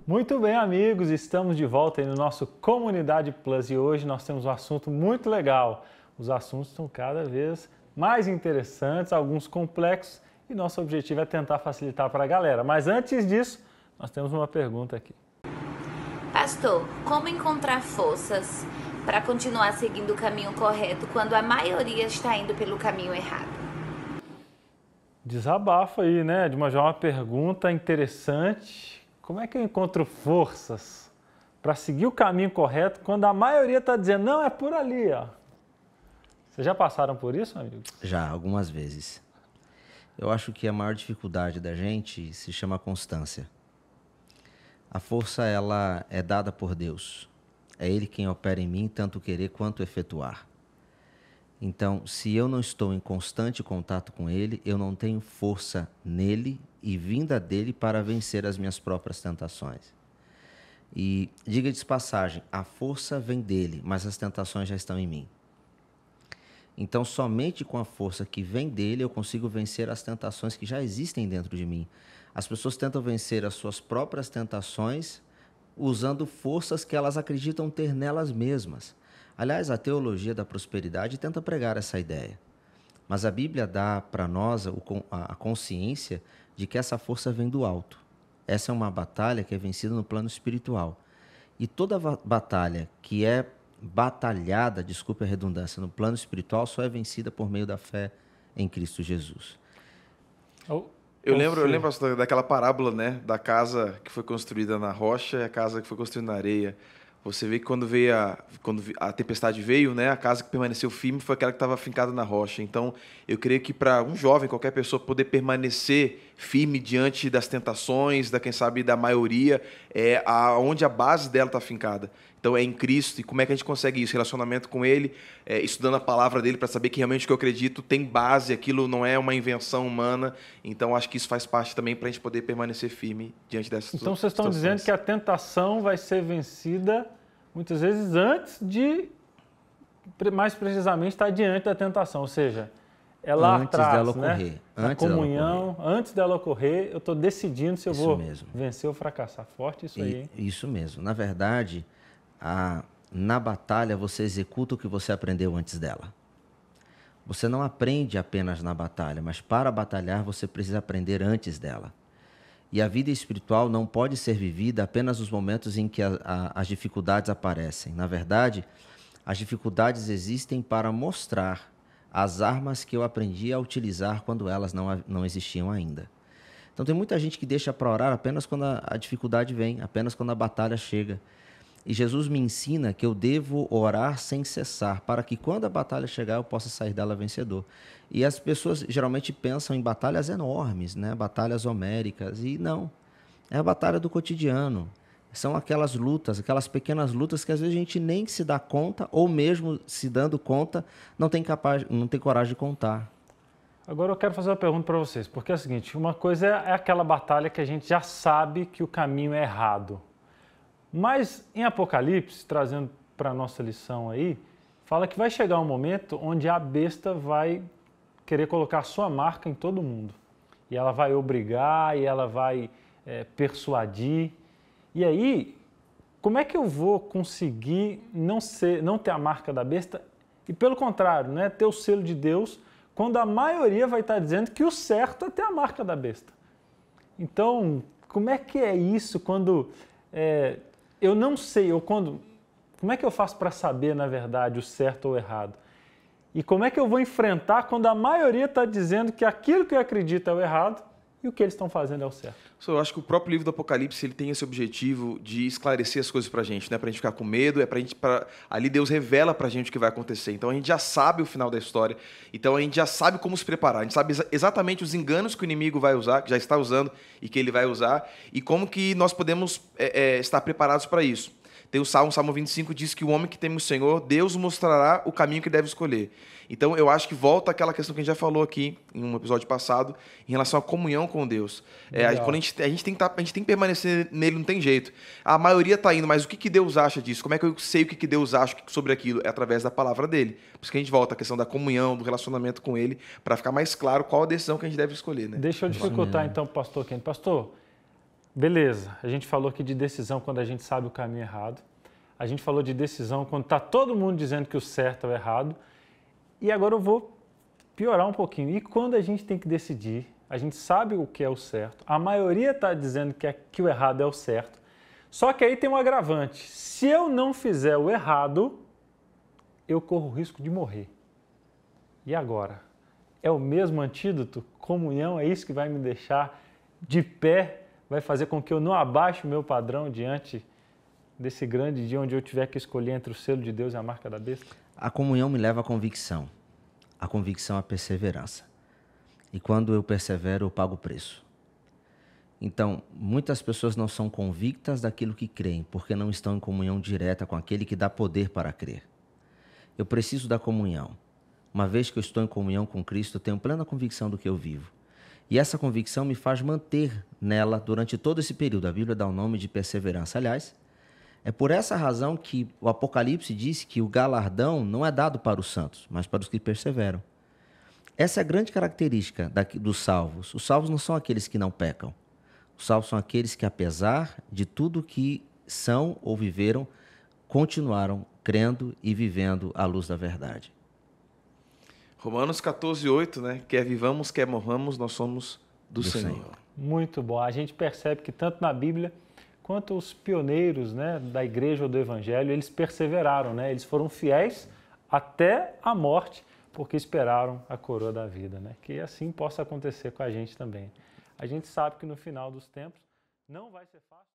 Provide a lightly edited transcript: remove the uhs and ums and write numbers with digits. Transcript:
Muito bem, amigos, estamos de volta aí no nosso Comunidade Plus e hoje nós temos um assunto muito legal. Os assuntos estão cada vez mais interessantes, alguns complexos e nosso objetivo é tentar facilitar para a galera. Mas antes disso, nós temos uma pergunta aqui. Pastor, como encontrar forças para continuar seguindo o caminho correto quando a maioria está indo pelo caminho errado? Desabafo aí, né? De uma pergunta interessante. Como é que eu encontro forças para seguir o caminho correto quando a maioria está dizendo, não, é por ali, ó? Vocês já passaram por isso, amigo? Já, algumas vezes. Eu acho que a maior dificuldade da gente se chama constância. A força, ela é dada por Deus. É Ele quem opera em mim, tanto querer quanto efetuar. Então, se eu não estou em constante contato com Ele, eu não tenho força nele e vinda dele para vencer as minhas próprias tentações. E, diga de passagem, a força vem dele, mas as tentações já estão em mim. Então, somente com a força que vem dele, eu consigo vencer as tentações que já existem dentro de mim. As pessoas tentam vencer as suas próprias tentações usando forças que elas acreditam ter nelas mesmas. Aliás, a teologia da prosperidade tenta pregar essa ideia. Mas a Bíblia dá para nós a consciência de que essa força vem do alto. Essa é uma batalha que é vencida no plano espiritual. E toda batalha que é batalhada, desculpe a redundância, no plano espiritual só é vencida por meio da fé em Cristo Jesus. Eu lembro daquela parábola, né, da casa que foi construída na rocha e a casa que foi construída na areia. Você vê que quando a tempestade veio, né, a casa que permaneceu firme foi aquela que estava fincada na rocha. Então, eu creio que para um jovem, qualquer pessoa, poder permanecer firme diante das tentações, quem sabe, da maioria, é onde a base dela está fincada. Então, é em Cristo. E como é que a gente consegue isso? Relacionamento com Ele, estudando a palavra dele para saber que realmente o que eu acredito tem base, aquilo não é uma invenção humana. Então, acho que isso faz parte também para a gente poder permanecer firme diante dessas situações. Então, vocês estão dizendo que a tentação vai ser vencida muitas vezes antes de, mais precisamente, estar diante da tentação. Ou seja, é lá atrás, dela ocorrer, né? A comunhão, antes dela ocorrer, eu estou decidindo se eu vou vencer ou fracassar. Forte isso aí, hein? Isso mesmo. Na verdade, na batalha você executa o que você aprendeu antes dela. Você não aprende apenas na batalha, mas para batalhar você precisa aprender antes dela. E a vida espiritual não pode ser vivida apenas nos momentos em que as dificuldades aparecem. Na verdade, as dificuldades existem para mostrar as armas que eu aprendi a utilizar quando elas não existiam ainda. Então tem muita gente que deixa para orar apenas quando a dificuldade vem, apenas quando a batalha chega. E Jesus me ensina que eu devo orar sem cessar, para que quando a batalha chegar eu possa sair dela vencedor. E as pessoas geralmente pensam em batalhas enormes, né? Batalhas homéricas, e não. É a batalha do cotidiano. São aquelas lutas, aquelas pequenas lutas que às vezes a gente nem se dá conta, ou mesmo se dando conta, não tem coragem de contar. Agora eu quero fazer uma pergunta para vocês, porque é o seguinte, uma coisa é aquela batalha que a gente já sabe que o caminho é errado. Mas em Apocalipse, trazendo para a nossa lição aí, fala que vai chegar um momento onde a besta vai querer colocar a sua marca em todo mundo. E ela vai obrigar, e ela vai persuadir. E aí, como é que eu vou conseguir não ter a marca da besta e, pelo contrário, né, ter o selo de Deus, quando a maioria vai estar dizendo que o certo é ter a marca da besta? Então, como é que é isso quando... eu não sei, como é que eu faço para saber, na verdade, o certo ou o errado? E como é que eu vou enfrentar quando a maioria está dizendo que aquilo que eu acredito é o errado e o que eles estão fazendo é o certo? Eu acho que o próprio livro do Apocalipse ele tem esse objetivo de esclarecer as coisas para a gente, não é para a gente ficar com medo, ali Deus revela para a gente o que vai acontecer. Então a gente já sabe o final da história, então a gente já sabe como se preparar, a gente sabe exatamente os enganos que o inimigo vai usar, que já está usando e que ele vai usar, e como que nós podemos estar preparados para isso. Tem o Salmo 25 diz que o homem que teme o Senhor, Deus mostrará o caminho que deve escolher. Então, eu acho que volta àquela questão que a gente já falou aqui em um episódio passado, em relação à comunhão com Deus. Quando a gente tem que permanecer nele, não tem jeito. A maioria está indo, mas o que Deus acha disso? Como é que eu sei o que Deus acha sobre aquilo? É através da palavra dele. Por isso que a gente volta à questão da comunhão, do relacionamento com ele, para ficar mais claro qual a decisão que a gente deve escolher. Né? Deixa eu dificultar então, pastor Ken. Pastor, beleza, a gente falou aqui de decisão quando a gente sabe o caminho errado. A gente falou de decisão quando está todo mundo dizendo que o certo é o errado. E agora eu vou piorar um pouquinho. E quando a gente tem que decidir, a gente sabe o que é o certo. A maioria está dizendo que o errado é o certo. Só que aí tem um agravante. Se eu não fizer o errado, eu corro o risco de morrer. E agora? É o mesmo antídoto? Comunhão é isso que vai me deixar de pé? Vai fazer com que eu não abaixe o meu padrão diante desse grande dia onde eu tiver que escolher entre o selo de Deus e a marca da besta? A comunhão me leva à convicção. A convicção à perseverança. E quando eu persevero, eu pago o preço. Então, muitas pessoas não são convictas daquilo que creem, porque não estão em comunhão direta com aquele que dá poder para crer. Eu preciso da comunhão. Uma vez que eu estou em comunhão com Cristo, eu tenho plena convicção do que eu vivo. E essa convicção me faz manter nela durante todo esse período. A Bíblia dá o nome de perseverança. Aliás, é por essa razão que o Apocalipse diz que o galardão não é dado para os santos, mas para os que perseveram. Essa é a grande característica dos salvos. Os salvos não são aqueles que não pecam. Os salvos são aqueles que, apesar de tudo que são ou viveram, continuaram crendo e vivendo à luz da verdade. Romanos 14:8, né? Quer vivamos, quer morramos, nós somos do Senhor. Muito bom. A gente percebe que tanto na Bíblia quanto os pioneiros, né, da igreja ou do evangelho, eles perseveraram, né? Eles foram fiéis até a morte, porque esperaram a coroa da vida, né? Que assim possa acontecer com a gente também. A gente sabe que no final dos tempos não vai ser fácil.